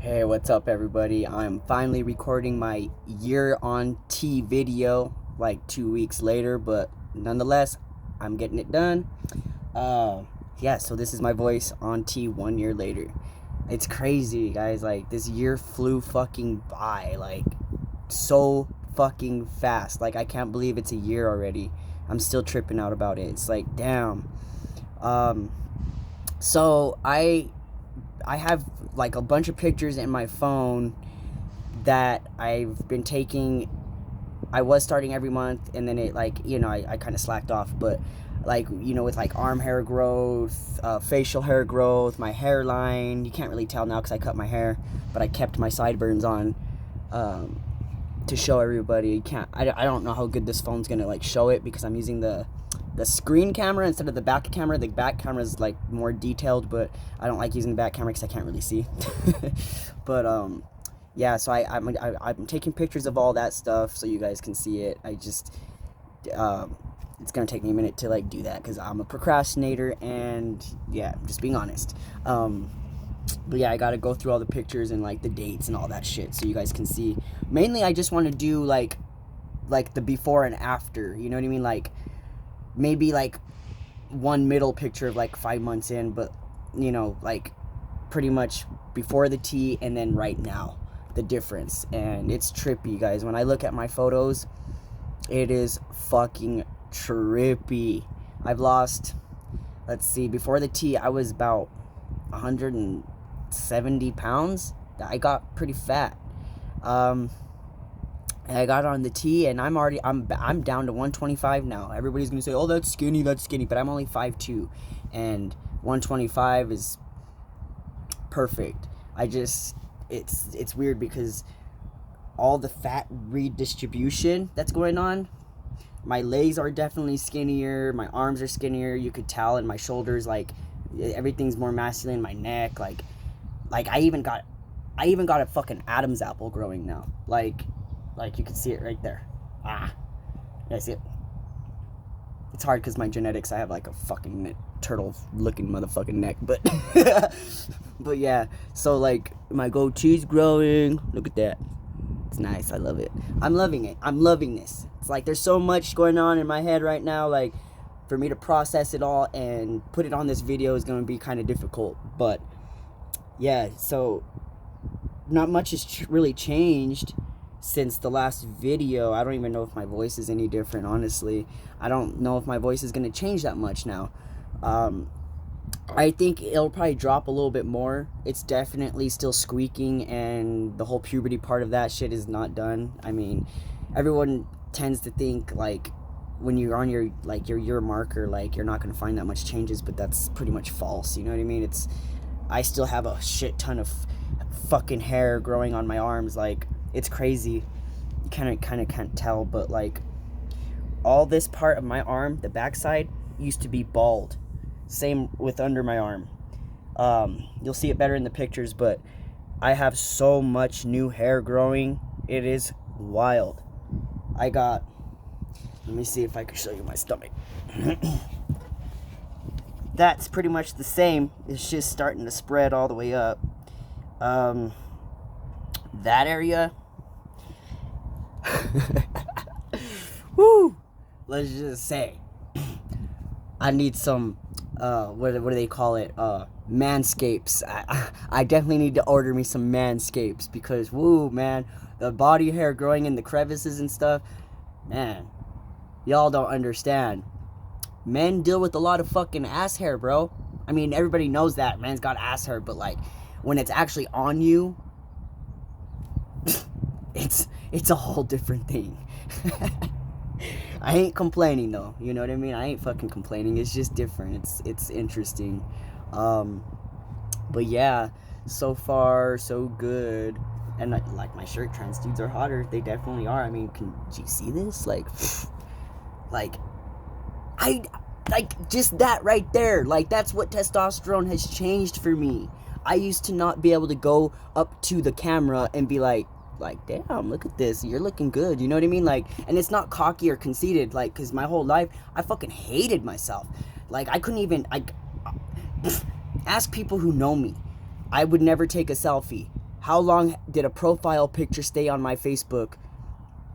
Hey, what's up everybody? I'm finally recording my year on T video like 2 weeks later, but nonetheless, I'm getting it done. Yeah, so this is my voice on T 1 year later. It's crazy, guys. Like, this year flew fucking by, like, so fucking fast. Like, I can't believe it's a year already. I'm still tripping out about it. It's like, damn. So I have like a bunch of pictures in my phone that I've been taking. I was starting every month, and then it, like, I kind of slacked off, but like, with like arm hair growth, facial hair growth, my hairline, you can't really tell now because I cut my hair, but I kept my sideburns on to show everybody. You can't, I don't know how good this phone's gonna like show it because I'm using the screen camera instead of the back camera. The back camera is like more detailed, but I don't like using the back camera because I can't really see. But yeah, so I'm taking pictures of all that stuff so you guys can see it. I just it's gonna take me a minute to like do that because I'm a procrastinator, and yeah, I'm just being honest. But yeah, I gotta go through all the pictures and like the dates and all that shit so you guys can see. Mainly I just want to do like the before and after, you know what I mean? Like, maybe like one middle picture of like 5 months in, but like pretty much before the T and then right now, the difference. And it's trippy, guys. When I look at my photos, it is fucking trippy. I've lost, let's see, before the T I was about 170 pounds. I got pretty fat. And I got on the T, and I'm down to 125 now. Everybody's gonna say, "Oh, that's skinny," but I'm only 5'2", and 125 is perfect. It's weird because all the fat redistribution that's going on. My legs are definitely skinnier. My arms are skinnier. You could tell, and my shoulders, like, everything's more masculine. My neck, like I even got a fucking Adam's apple growing now. Like you can see it right there. Yeah, I see it. It's hard because my genetics, I have like a fucking turtle looking motherfucking neck, but but yeah, so like my goatee's growing. Look at that. It's nice. I love it. I'm loving it. I'm loving this. It's like there's so much going on in my head right now. Like, for me to process it all and put it on this video is going to be kind of difficult. But yeah, so not much has really changed since the last video. I don't even know if my voice is any different, honestly. I don't know if my voice is going to change that much now. I think it'll probably drop a little bit more. It's definitely still squeaking, and the whole puberty part of that shit is not done. I mean, everyone tends to think like when you're on your year marker, like, you're not going to find that much changes, but that's pretty much false. You know what I mean? I still have a shit ton of fucking hair growing on my arms. Like, it's crazy. You kind of can't tell, but like all this part of my arm, the backside, used to be bald. Same with under my arm. You'll see it better in the pictures, but I have so much new hair growing. It is wild. Let me see if I can show you my stomach. That's pretty much the same. It's just starting to spread all the way up. That area, woo, let's just say I need some what do they call it, manscapes. I definitely need to order me some manscapes because, woo, man, the body hair growing in the crevices and stuff, man, y'all don't understand. Men deal with a lot of fucking ass hair, bro. I mean, everybody knows that man's got ass hair, but like when it's actually on you, it's a whole different thing. I ain't complaining though, you know what I mean? I ain't fucking complaining. It's just different. It's interesting. But yeah, so far so good. And like my shirt trends, dudes are hotter. They definitely are. I mean, do you see this? Like just that right there. Like, that's what testosterone has changed for me. I used to not be able to go up to the camera and be like, damn, look at this, you're looking good, you know what I mean? Like, and it's not cocky or conceited, like, because my whole life I fucking hated myself. Like, I couldn't even, like, ask people who know me. I would never take a selfie. how long did a profile picture stay on my Facebook,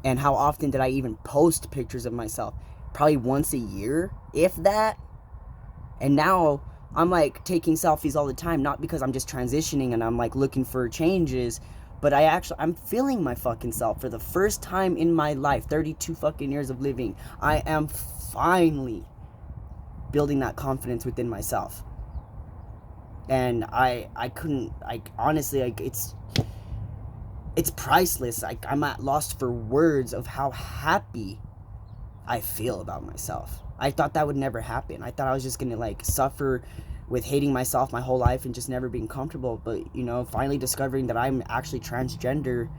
and how often did I even post pictures of myself? Probably once a year, if that. And now I'm like taking selfies all the time, not because I'm just transitioning and I'm like looking for changes, but I'm feeling my fucking self for the first time in my life. 32 fucking years of living, I am finally building that confidence within myself. And I couldn't, like, honestly, like, it's priceless. Like, I'm at loss for words of how happy I feel about myself. I thought that would never happen. I thought I was just gonna like suffer with hating myself my whole life and just never being comfortable. But, you know, finally discovering that I'm actually transgender,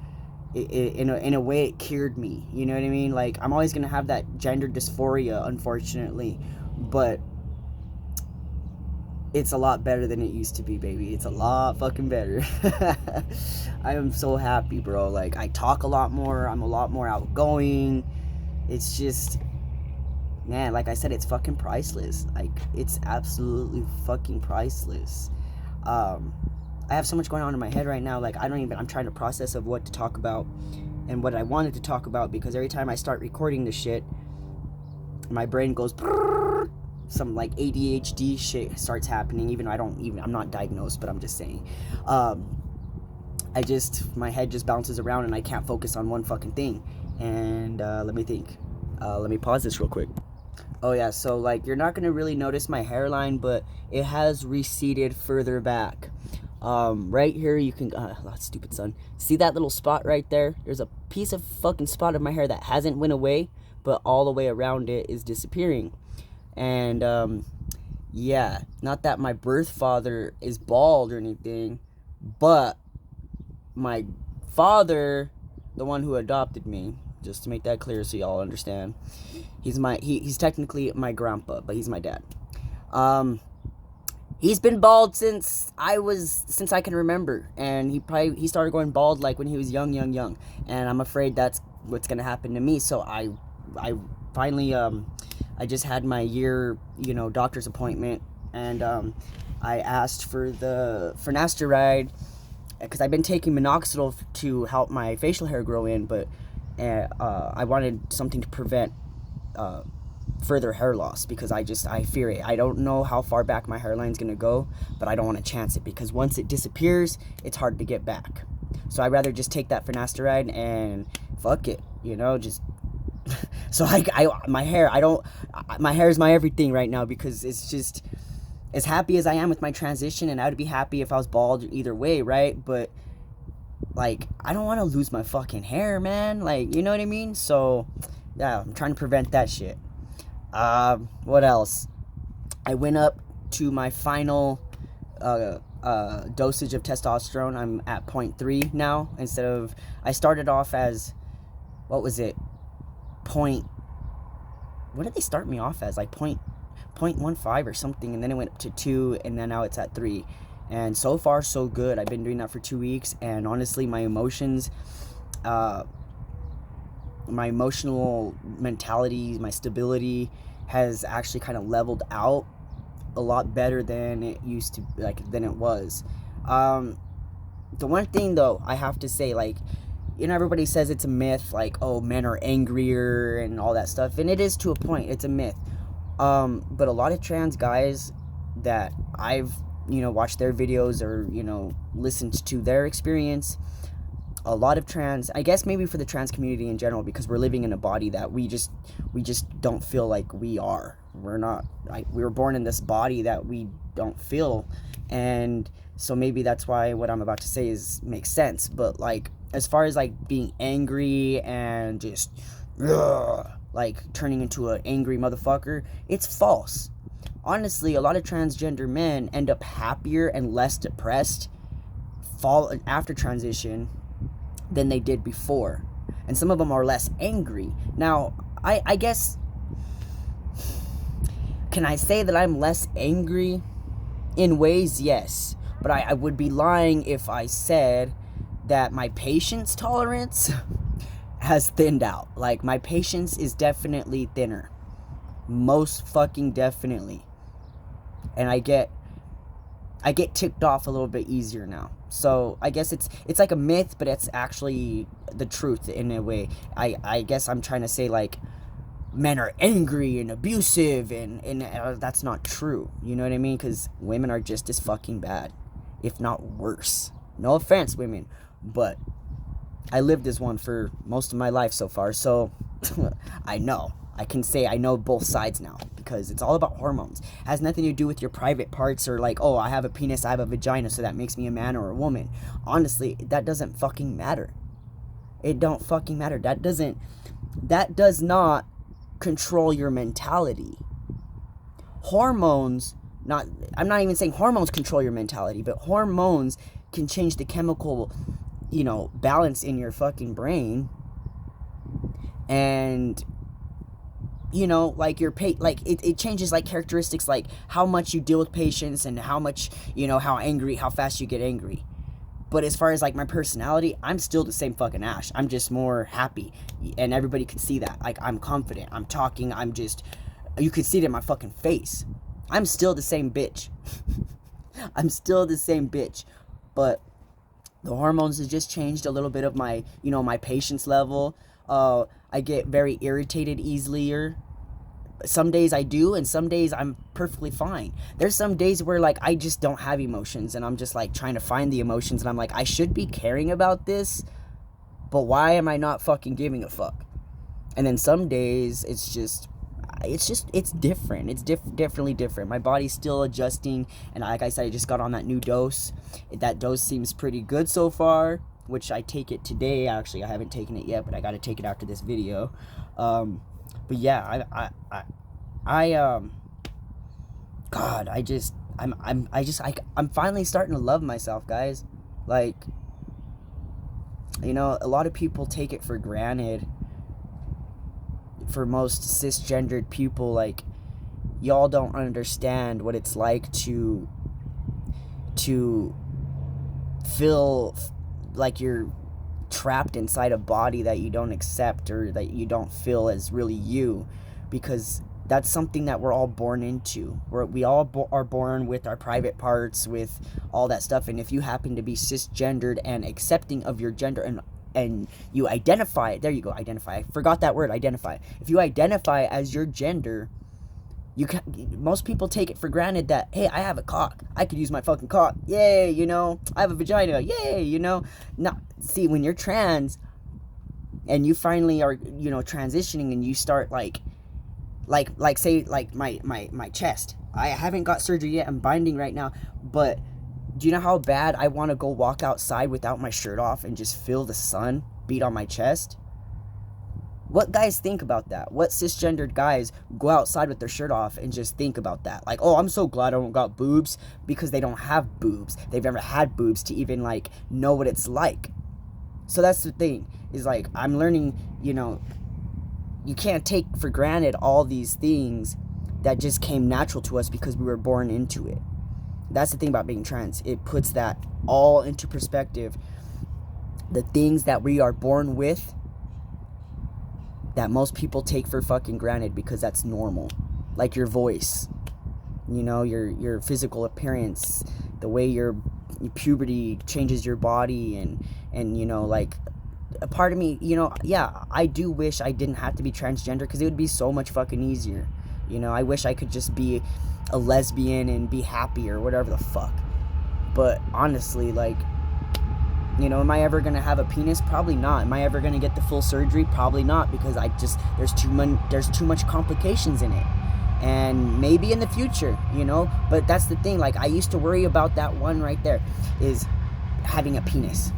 in a way, it cured me. You know what I mean? Like, I'm always gonna have that gender dysphoria, unfortunately, but it's a lot better than it used to be, baby. It's a lot fucking better. I am so happy, bro. Like, I talk a lot more. I'm a lot more outgoing. It's just, man, like I said, it's fucking priceless. Like, it's absolutely fucking priceless. I have so much going on in my head right now. Like, I'm trying to process of what to talk about and what I wanted to talk about, because every time I start recording this shit, my brain goes, some like ADHD shit starts happening, even though I'm not diagnosed, but I'm just saying. My head just bounces around and I can't focus on one fucking thing. And let me think. Let me pause this real quick. Oh yeah, so like, you're not gonna really notice my hairline, but it has receded further back. Right here you can, stupid son, see that little spot right there? There's a piece of fucking spot of my hair that hasn't went away, but all the way around it is disappearing. And yeah, not that my birth father is bald or anything, but my father, the one who adopted me, just to make that clear so y'all understand, he's technically my grandpa, but he's my dad. He's been bald since I can remember, and he started going bald like when he was young, and I'm afraid that's what's gonna happen to me. So I finally I just had my year, doctor's appointment, and I asked for the finasteride, because I've been taking minoxidil to help my facial hair grow in, but I wanted something to prevent further hair loss, because I fear it. I don't know how far back my hairline's gonna go, but I don't want to chance it, because once it disappears, it's hard to get back. So I'd rather just take that finasteride and fuck it, just so my hair is my everything right now, because it's just, as happy as I am with my transition, and I would be happy if I was bald either way, right? But like, I don't want to lose my fucking hair, man. Like, you know what I mean? So yeah, I'm trying to prevent that shit. What else? I went up to my final dosage of testosterone. I'm at 0.3 now, instead of, I started off as, what was it? What did they start me off as? Like 0.15 or something, and then it went up to 2, and then now it's at 3. And so far so good. I've been doing that for 2 weeks, and honestly, my emotions, my emotional mentality, my stability has actually kind of leveled out a lot better than it used to, than it was. The one thing though, I have to say, like, everybody says it's a myth, like, oh, men are angrier and all that stuff, and it is to a point. It's a myth. But a lot of trans guys that I've, watched their videos or, listened to their experience, a lot of trans, I guess maybe for the trans community in general, because we're living in a body that we just don't feel like we are. We're not, like, we were born in this body that we don't feel. And so maybe that's why what I'm about to say makes sense. But like, as far as like being angry and just like turning into an angry motherfucker, it's false. Honestly, a lot of transgender men end up happier and less depressed after transition than they did before. And some of them are less angry. Now, I guess, can I say that I'm less angry? In ways, yes. But I would be lying if I said that my patience tolerance has thinned out. Like, my patience is definitely thinner. Most fucking definitely. And I get I get ticked off a little bit easier now. So I guess it's like a myth, but it's actually the truth in a way. I guess I'm trying to say, like, men are angry and abusive, and that's not true. You know what I mean? Because women are just as fucking bad, if not worse. No offense, women, but I lived as one for most of my life so far, so I know. I can say I know both sides now, because it's all about hormones. It has nothing to do with your private parts, or like, oh, I have a penis, I have a vagina, so that makes me a man or a woman. Honestly, that doesn't fucking matter. It don't fucking matter. That does not control your mentality. Hormones, I'm not even saying hormones control your mentality, but hormones can change the chemical, balance in your fucking brain. And like it changes like characteristics, like how much you deal with patients, and how much, how fast you get angry. But as far as like my personality, I'm still the same fucking Ash. I'm just more happy, and everybody can see that. Like, I'm confident, I'm talking, you can see it in my fucking face. I'm still the same bitch. I'm still the same bitch. But the hormones has just changed a little bit of my, my patience level. I get very irritated easier. Some days I do, and some days I'm perfectly fine. There's some days where, like, I just don't have emotions, and I'm just, like, trying to find the emotions, and I'm like, I should be caring about this, but why am I not fucking giving a fuck? And then some days, it's different. It's definitely different. My body's still adjusting, and like I said, I just got on that new dose. That dose seems pretty good so far, which I take it today. Actually, I haven't taken it yet, but I got to take it after this video. But yeah, I'm finally starting to love myself, guys. Like, a lot of people take it for granted. For most cisgendered people, like, y'all don't understand what it's like to feel like you're trapped inside a body that you don't accept, or that you don't feel as really you, because that's something that we're all born into. We all are born with our private parts, with all that stuff. And if you happen to be cisgendered and accepting of your gender, and you identify, there you go, identify. I forgot that word, identify. If you identify as your gender, most people take it for granted that, hey, I have a cock, I could use my fucking cock, yay, I have a vagina, yay, No, see, when you're trans, and you finally are, transitioning, and you start like say, like my chest, I haven't got surgery yet, I'm binding right now, but do you know how bad I want to go walk outside without my shirt off and just feel the sun beat on my chest? What guys think about that? What cisgendered guys go outside with their shirt off and just think about that? Like, oh, I'm so glad I don't got boobs, because they don't have boobs. They've never had boobs to even, like, know what it's like. So that's the thing, is, like, I'm learning, you can't take for granted all these things that just came natural to us because we were born into it. That's the thing about being trans. It puts that all into perspective. The things that we are born with, that most people take for fucking granted because that's normal. Like your voice, your physical appearance, the way your puberty changes your body, and like, a part of me, yeah, I do wish I didn't have to be transgender, because it would be so much fucking easier. I wish I could just be a lesbian and be happy, or whatever the fuck. But honestly, like, am I ever gonna have a penis? Probably not. Am I ever gonna get the full surgery? Probably not, because there's too much complications in it. And maybe in the future, but that's the thing. Like, I used to worry about that one right there, is having a penis,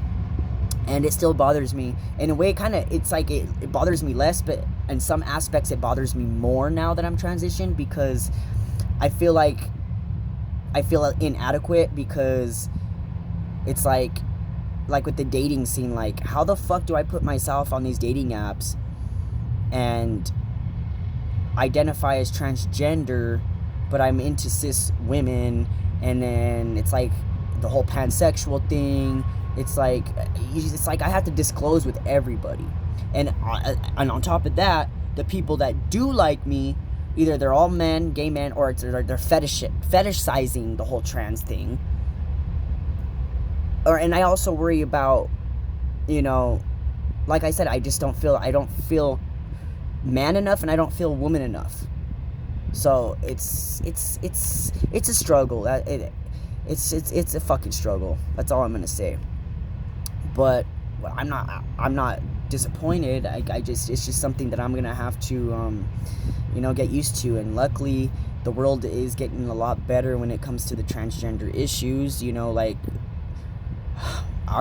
and it still bothers me. In a way, it's like it bothers me less, but in some aspects it bothers me more now that I'm transitioned, because I feel inadequate, because it's like with the dating scene, like, how the fuck do I put myself on these dating apps and identify as transgender, but I'm into cis women? And then it's like the whole pansexual thing. It's like I have to disclose with everybody, and on top of that, the people that do like me Either they're all men, gay men, or they're fetishizing the whole trans thing. And I also worry about, you know, like I said, I don't feel man enough, and I don't feel woman enough. So it's a struggle. It's a fucking struggle. That's all I'm gonna say. But I'm not disappointed. It's just something that I'm gonna have to get used to. And luckily, the world is getting a lot better when it comes to the transgender issues. Like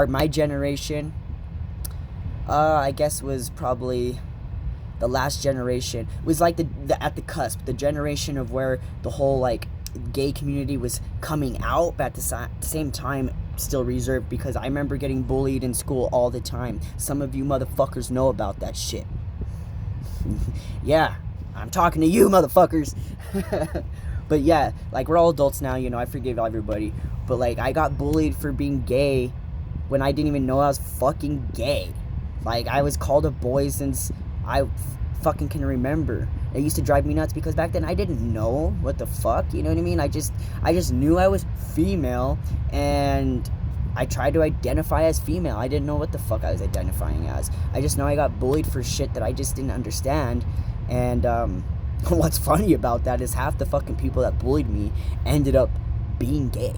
my generation, I guess, was probably the last generation. It was like the at the cusp, the generation of where the whole like gay community was coming out, but at the same time still reserved, because I remember getting bullied in school all the time. Some of you motherfuckers know about that shit. Yeah, I'm talking to you motherfuckers. But yeah, like, we're all adults now, I forgive everybody. But like, I got bullied for being gay when I didn't even know I was fucking gay. Like, I was called a boy since I fucking can remember. It used to drive me nuts, because back then I didn't know what the fuck, you know what I mean? I just knew I was female, and I tried to identify as female. I didn't know what the fuck I was identifying as. I just know I got bullied for shit that I just didn't understand. And what's funny about that is half the fucking people that bullied me ended up being gay.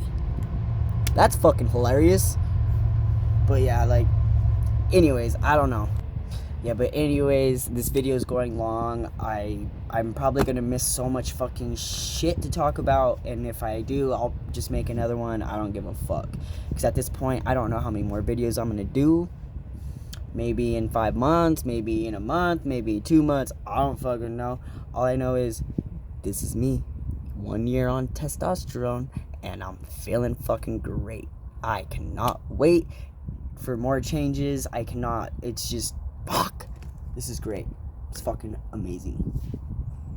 That's fucking hilarious. But yeah, like, anyways, I don't know. Yeah, but anyways, this video is going long. I'm probably gonna miss so much fucking shit to talk about, and if I do, I'll just make another one. I don't give a fuck, because at this point, I don't know how many more videos I'm gonna do. Maybe in 5 months, maybe in a month, maybe 2 months. I don't fucking know. All I know is, this is me, 1 year on testosterone, and I'm feeling fucking great. I cannot wait for more changes. It's just, fuck, this is great. It's fucking amazing.